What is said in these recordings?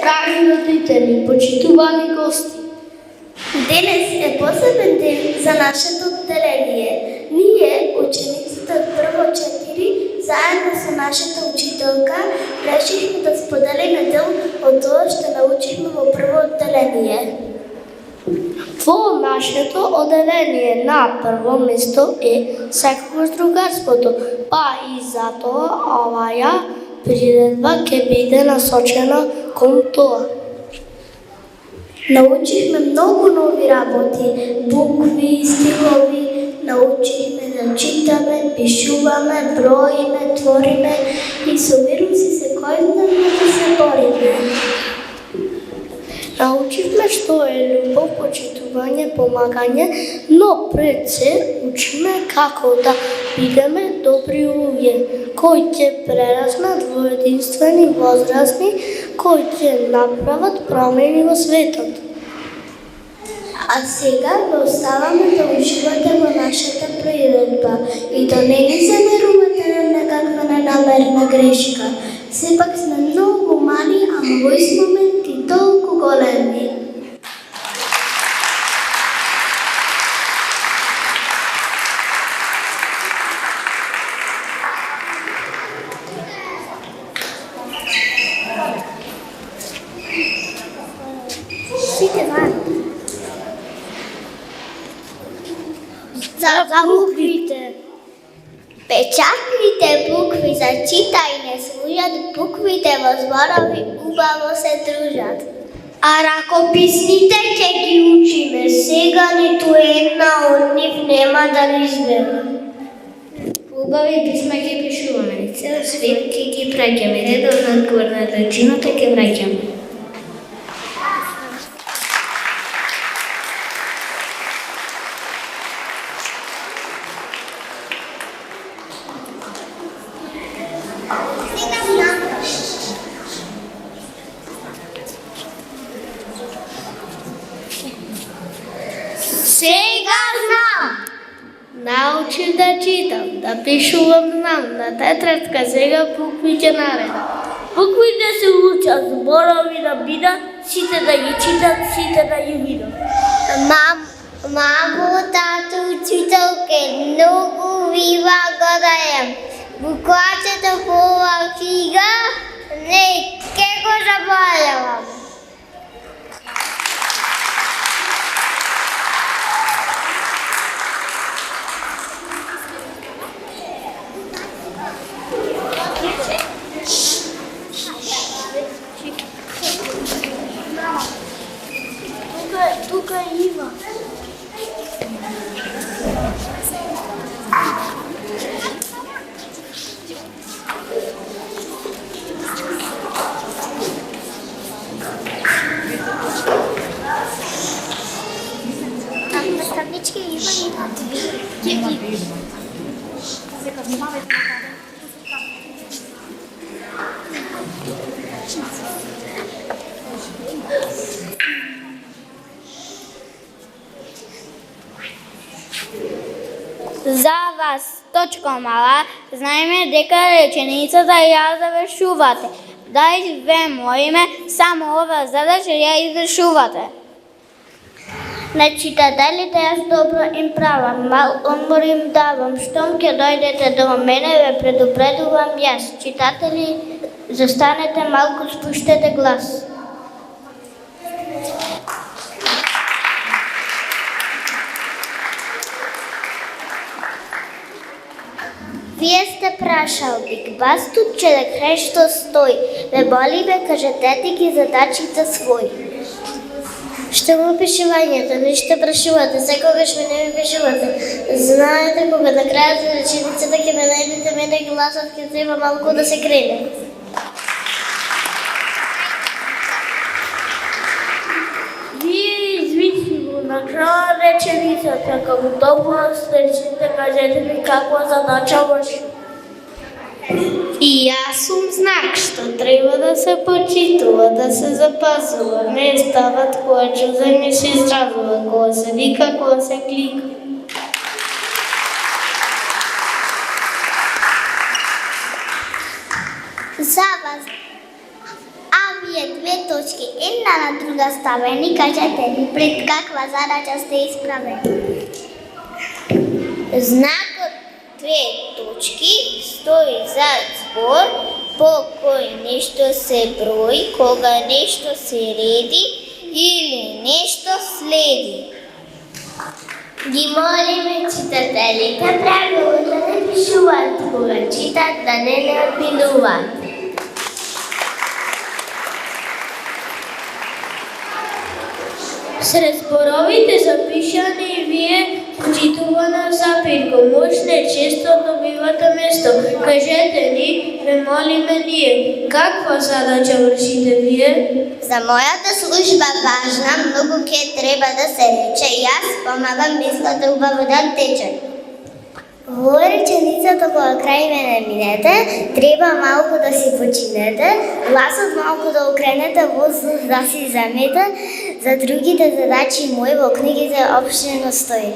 Dragi roditelji, почитувани гости, денес е посебен ден за нашето отделение. Ние, учениците от първо 4, заедно с нашата учителка, решихме да споделиме дел от това, ще научихме во първо отделение. Во нашето отделение на прво место е секогаш другарството, па и затоа оваа приредба ќе биде насочена кон тоа. Научихме многу нови работи, букви, стихови, научихме да читаме, пишуваме, броиме, твориме и со вируси секојдневно да се бориме. Научихме што е љубов, почитување, помагање, но пред се учиме како да бидеме добри луѓе, кои ќе прераснат во единствени возрасни, кои ќе направат промени во светот. А сега ве оставаме да уживате во нашата приредба и да не ни замерувате на некаква ненамерена грешка. Сепак сме многу мали, а во ист момент и толку големи. Сите ван. За буквите. Печатните букви за читање служат, буквите во зборови убаво се дружат. А ракописните ќе ги учиме, сега ниту една од нив нема да ги избега. Убави писма ќе пишуваме, цел свет ќе ги праќаме, редовно одговор на речиното ќе праќаме. Сега знам! Научив да читам, да пишувам знам, на тетрадка сега букви ќе наредам. Буквите се учат, зборови да бидат, сите да ги читат, сите да ги видат. Мамо, тату, учителке, многу ви благодарам. Буквачето по оваа книга не ке го заборавам. Тука има. Наставнички има две. За вас, точка мала, знаеме дека реченицата ја завршувате. Да ве молиме, само ова задача ја извршувате. На читателите јас добро им правам, мал одмор им давам. Штом ќе дојдете до мене, ве предупредувам јас. Читатели, застанете малку, спуштете глас. Вие сте прашал бик бастут, че да крај што стои. Ве боли бе, кажете ги задачите своји. Што му пишувањето, ништо прашувате, секогаш ме не ми пишувате. Знаете кога на крајот за реченицата ќе ме најдете мене, гласот ќе треба малку да се крене. Вие извисливо на крај реченицата, како добро сте кажете ми каква задача врши. И јас сум знак што треба да се почитува, да се запазува, не стават кога чузење се изразува, кога се вика, кога се клика. За вас, а вие две 2 точки. Една на друга ставени, кажете ми пред каква задача сте изправени. Знакът 2 точки стои за збор, по кой нещо се брои, кога нещо се реди или нещо следи. Ги молиме читателите правило да не пишуват, кога читат да не обидуват. Сред зборовите запишани вие читувана запитка. Можне често добивате место. Кажете ни, ме молиме ние, каква задача вършите вие? За моята служба важна, много ке треба да се рече и аз помагам мислата убаво да тече. Во реченицата која крај мене минете, треба малку да си починете, гласот малку да окренете, воздух да си замете, за другите задачи мои во книгите општено стои.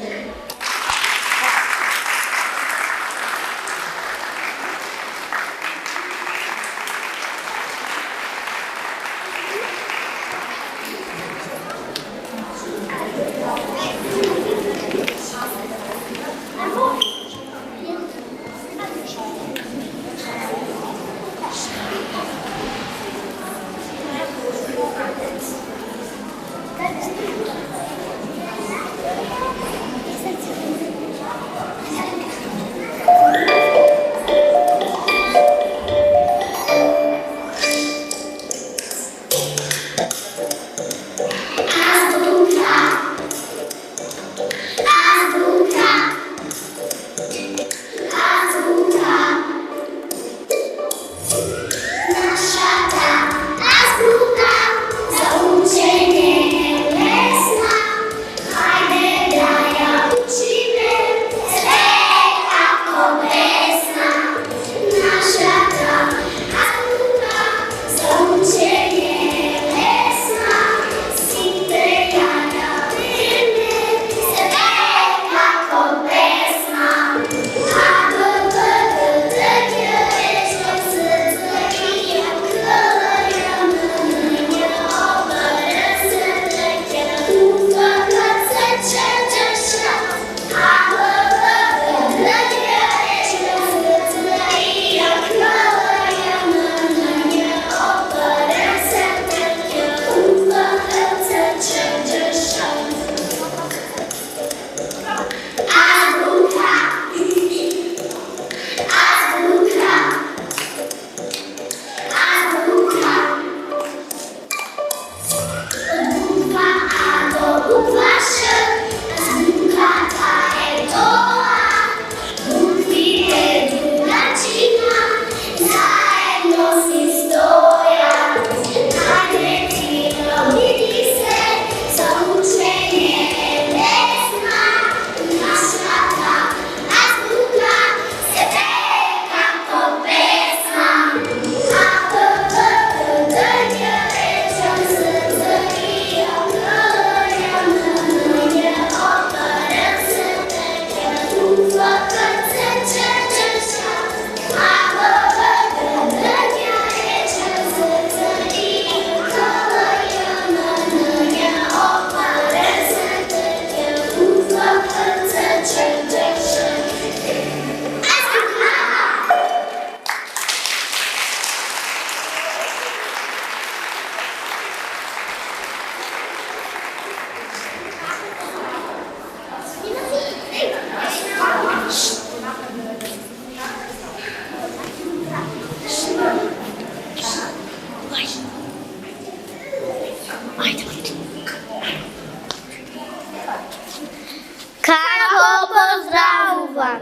Како поздравувам?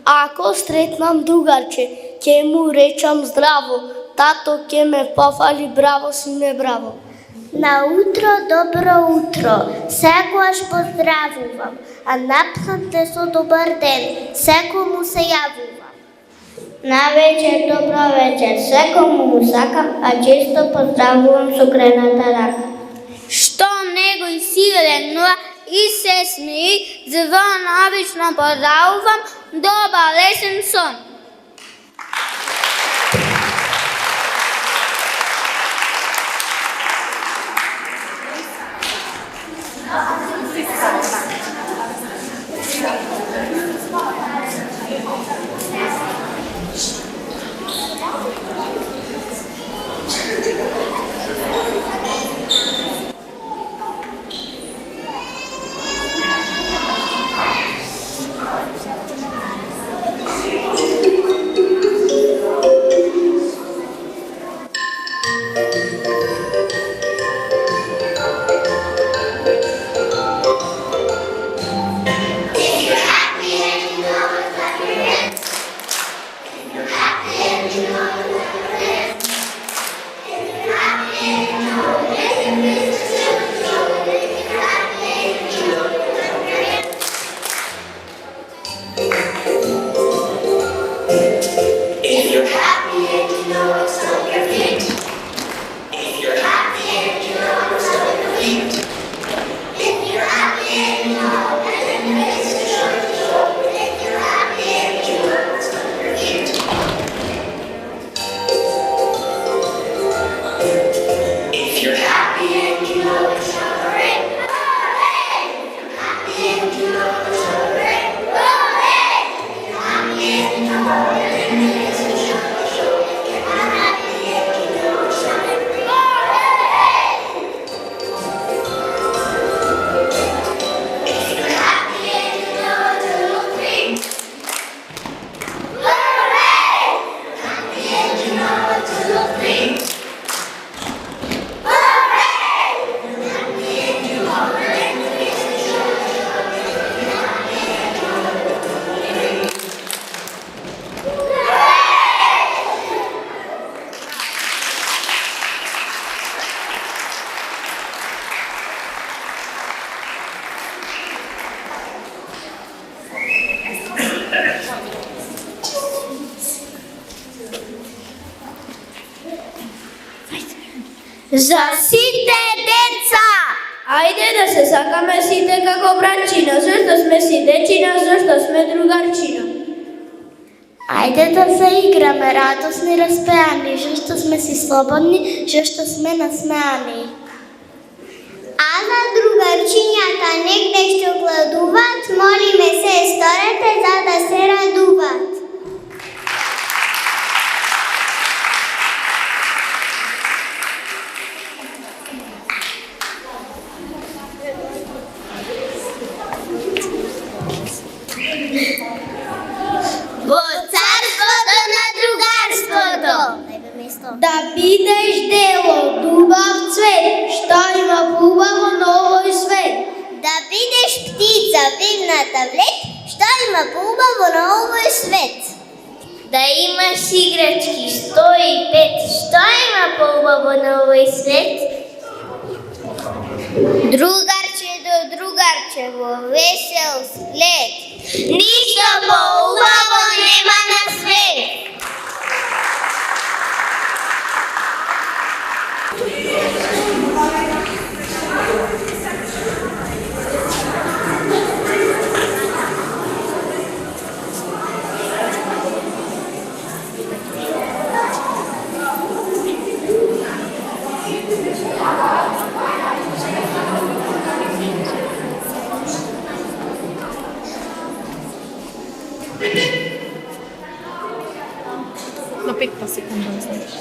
Ако сретнам другарче, ќе му речам здраво, тато ќе ме пофали, браво сине, браво. На утро, добро утро, секогаш поздравувам, а напнате со добар ден, секому се јавувам. На вечер, добро вечер, секому му сакам, а често поздравувам со крената рака. Што него и сигурен нула и се смии, звон обично поздравувам, добар лесен сон. Zasite deca! Ajde da se sakame site kako braćino, zašto sme si dečina, zašto sme drugarčino. Ajde da se igrame radosni, raspejani, zašto sme si slobodni, zašto sme nasmejani. A za drugarčinjata negde što gladuvat, molime se storete za da se raduvat. Во царството на другарството! Da bideš delo, dubav cvet, šta ima hubavo na ovoj svet. Da bideš ptica vivnata v let, što ima pubavo na ovoj svet. Da imaš igrački 105, što ima poubavo na ovoj svet? Drugarče do drugarčevo, vesel splet. Ništa poubavo nema na svet. No 15 sekund znaš.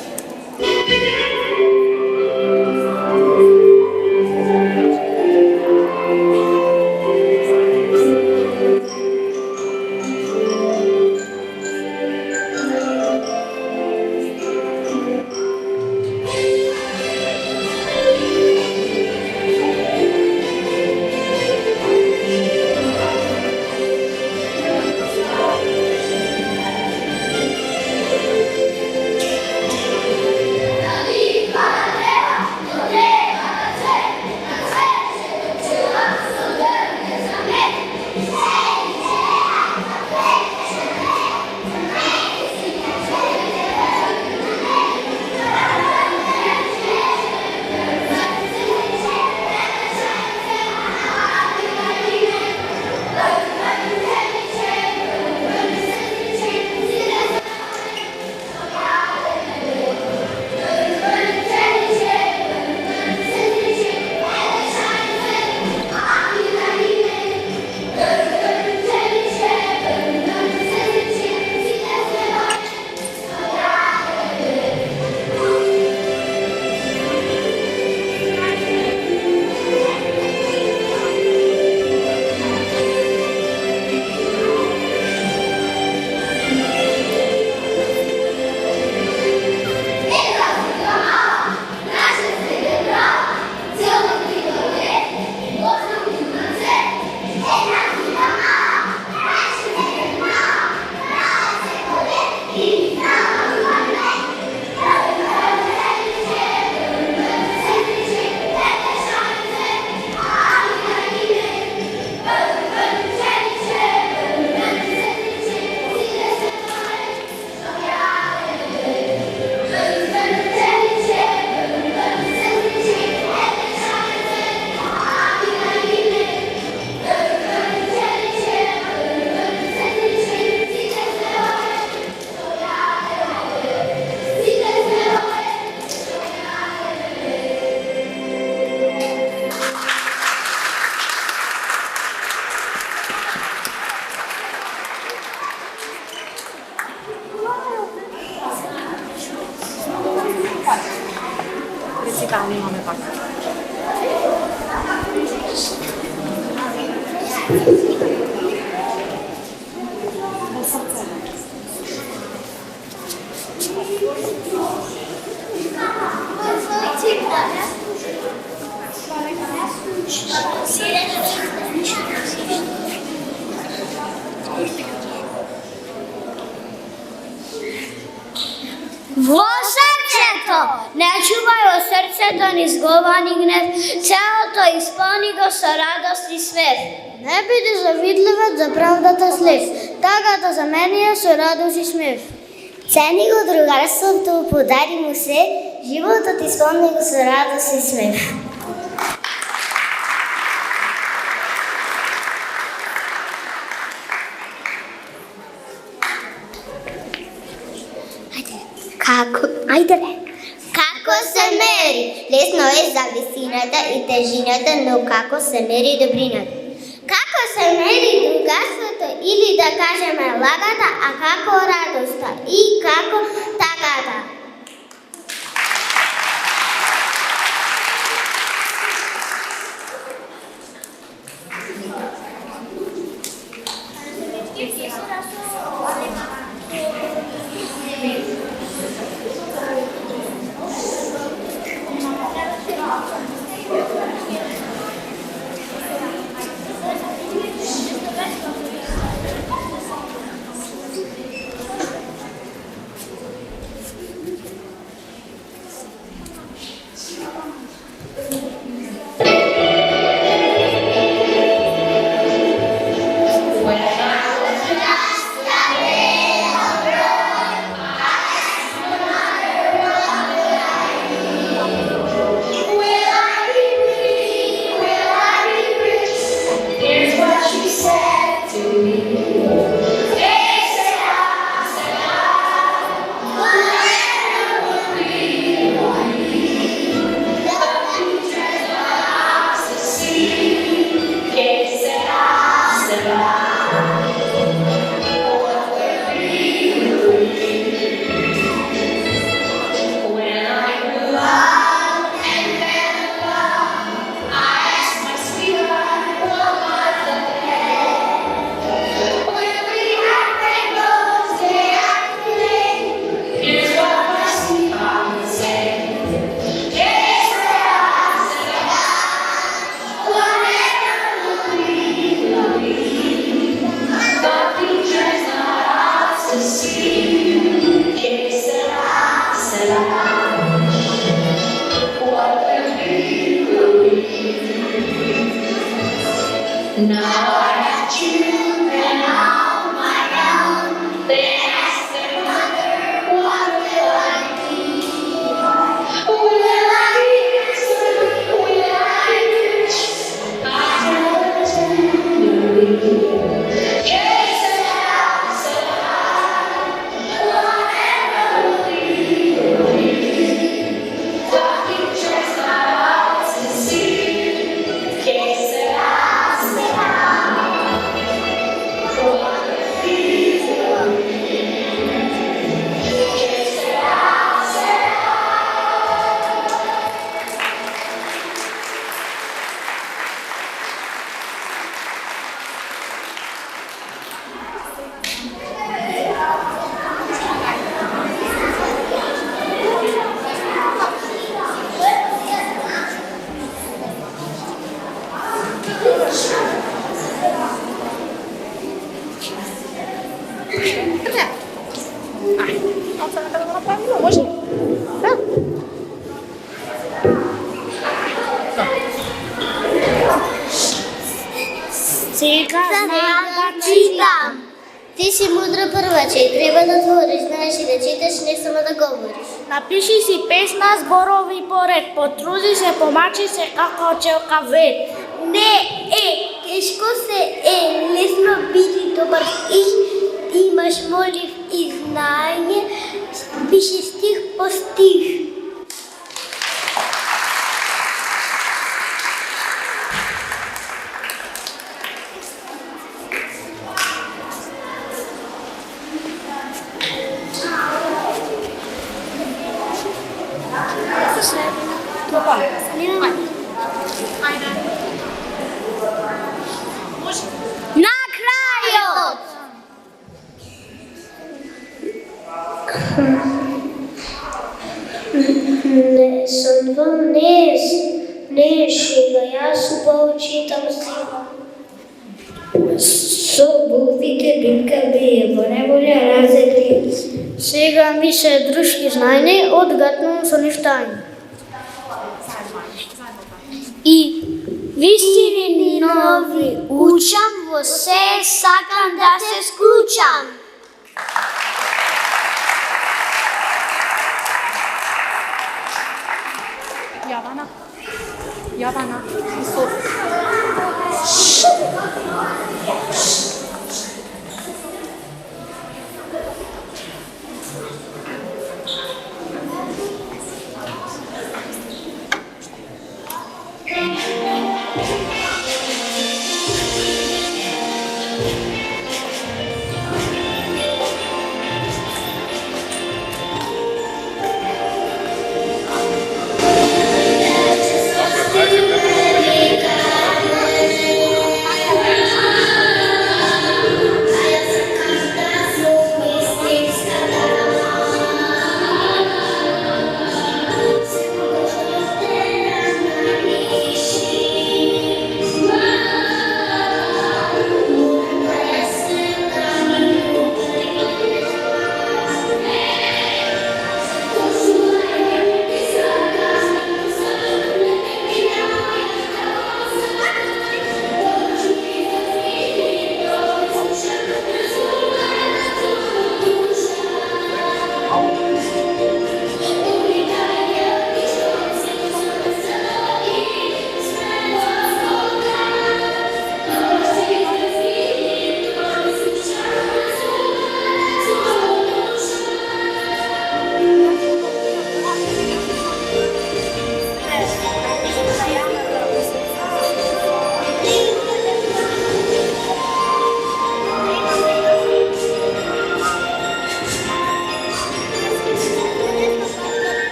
Vo srdce to, ne čuvajo srce to, ni zgovani gnev, celo to izpolni go so radost i smev. Ne budi zavidljivac za pravdata sled, така да за мене со радост и смех. Цени го другарството, подари му се, животът изпълни го с радост и смех. Како се мери? Лесно е за висината и тежината, но како се мери добрината? Како се мери другарството или да кажеме лагата, а како радоста и како тагата? Сега да читам. Ти си мудра първаче и трябва да твориш, знаеш и да читаш, не само да говориш. Напиши си песна, зборови поред, потруди се, помачи се како челка вет. Не Тежко се лесно биди добър и имаш молив и знание, пиши стих по стих. Може? Що бувите бикави, поневолja разекли. Сега ми се дружки знайне, odgatnum so ništajne. I vistini novi učam, vse sakam da se skučam. Javana. Javana. Sof.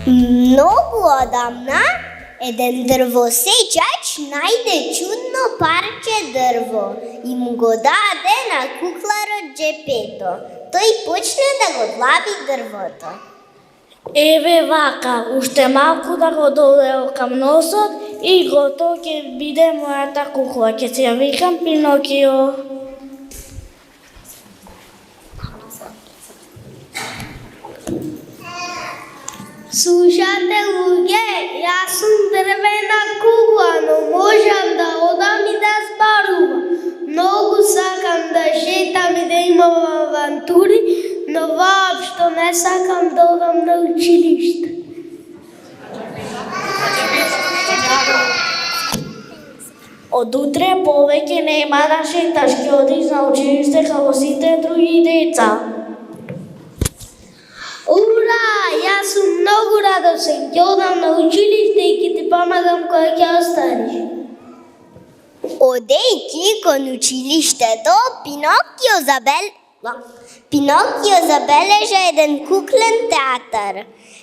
Много отдавна един дървосечач найде чудно парче дърво и му го даде на куклара джепето. Той почна да го длаби дървото. Еве вака, уште малку да го долео кам носот и готово ќе биде мојата кукла. Ќе се ја викам Пинокио. Слушате, луѓе, јас сум дрвена кугла, но можам да одам и да збарувам. Многу сакам да шетам и да имам авантури, но воопшто не сакам да одам на училиште. Од утре повеќе нема да шеташ, ќе одиш на училиште како сите други деца. Ура! Јас сум многу радосен, ќе одам на училиште и ќе ти помагам кога ќе останеш. Одејќи кон училиштето, Пинокио забележа еден куклен театар.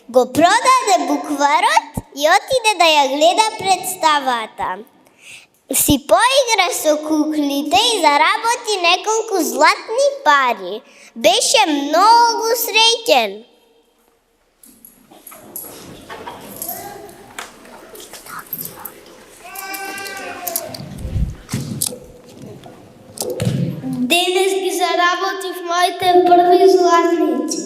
Го продаде букварот и отиде да ја гледа представата. Си поигра со куклите и заработи неколку златни пари. Беше многу среќен. Денес ги заработив моите први златници.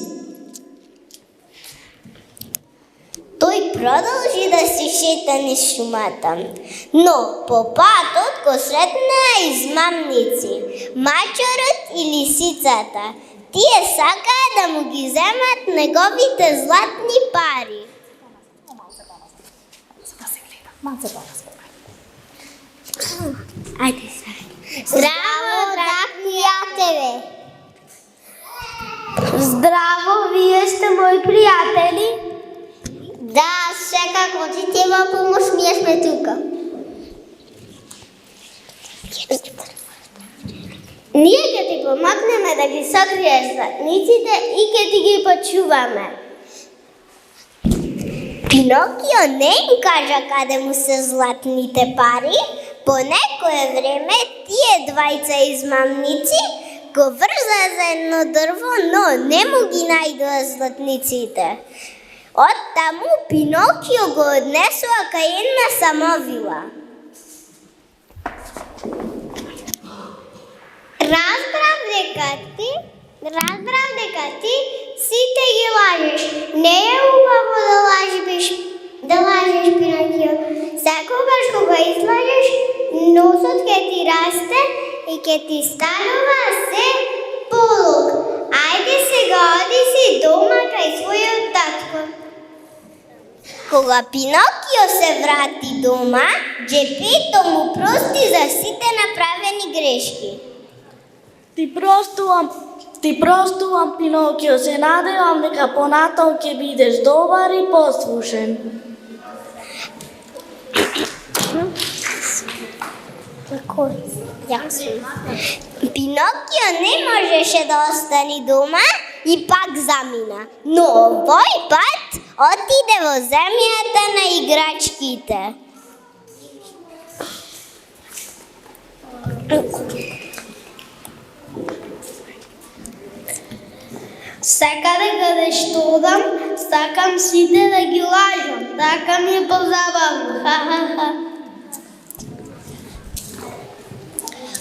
Тој продолжи да се шета низ шумата, но по патот го сретнаа измамници, мачорот и лисицата. Тие сакаа да му ги земат неговите златни пари. Ајде сега. Здраво, драг пријателе! Здраво, вие сте мои пријатели? Да, секако ти треба помош, ние сме тука. Ние ќе ти помогнеме да ги сокриеш златниците и ќе ти ги почуваме. Пинокио не им кажа каде му се златните пари. По некое време тие двајца измамници го врза за едно дрво, но не му ги најдоа златниците. Од таму Пинокио го однесува кај една самовила. Разбрав дека ти сите ги лажеш. Не е убаво да лажеш, Пинокио. Секогаш кога излажеш, носот ќе ти расте и ќе ти станува се полог. Ајде сега оди си дома кај својот татко. Кога Пинокио се врати дома, Џепето му прости за сите направени грешки. Ти простувам, Пинокио, се надевам дека понатаму ќе бидеш добар и послушен. Пинокио не можеше да остани дома и пак замина, но овој пат отиде во земјата на играчките. Секаде каде што одам, сакам сите да ги лажам. Така ми е позабавно. Ха-ха-ха.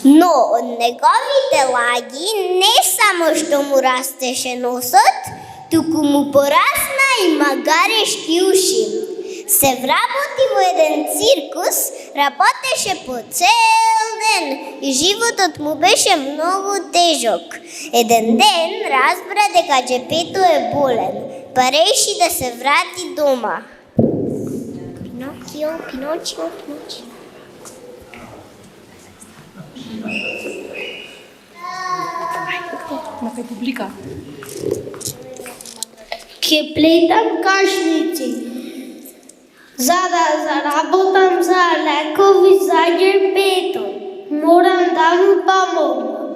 Но од неговите лаги не само што му растеше носот, туку му порасна и магарешки уши. Се вработи во еден циркус, работеше по цел ден и животот му беше многу тежок. Еден ден разбра дека Џепето е болен, па реши да се врати дома. Пинокио. Накај публика. Ќе плетам кашници, за да заработам за лекови за Џепето. Морам да му помогнам.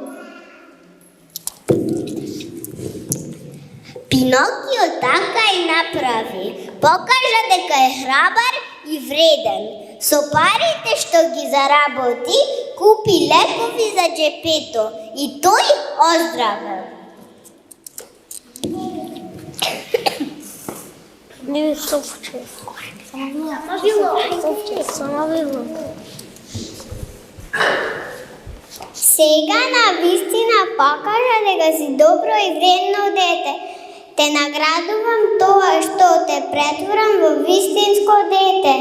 Пинокио така и направи. Покажа дека е храбар и вреден. Со парите што ги заработи, купи лекови за Џепето и тој оздравел. Сега навистина покажа дека си добро и вредно дете. Те наградувам тоа што те претворам во вистинско дете.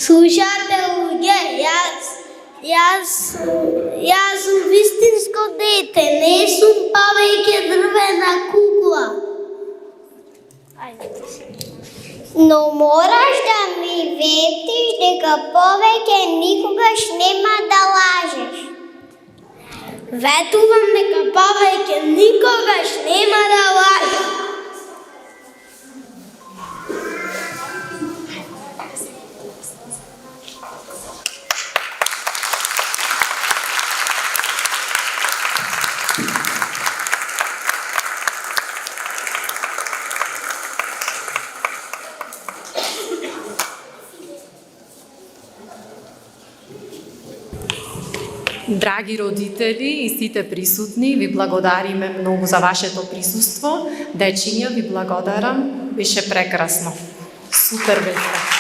Слушате, луѓе, јас сум вистинско дете, не сум повеќе дрвена кукла. Но мораш да ми ветиш дека повеќе никогаш нема да лажеш. Ветувам дека повеќе никогаш нема да лажам. Драги родители и сите присутни, ви благодариме многу за вашето присуство. Дечиња, ви благодарам, беше прекрасно. Супер беше.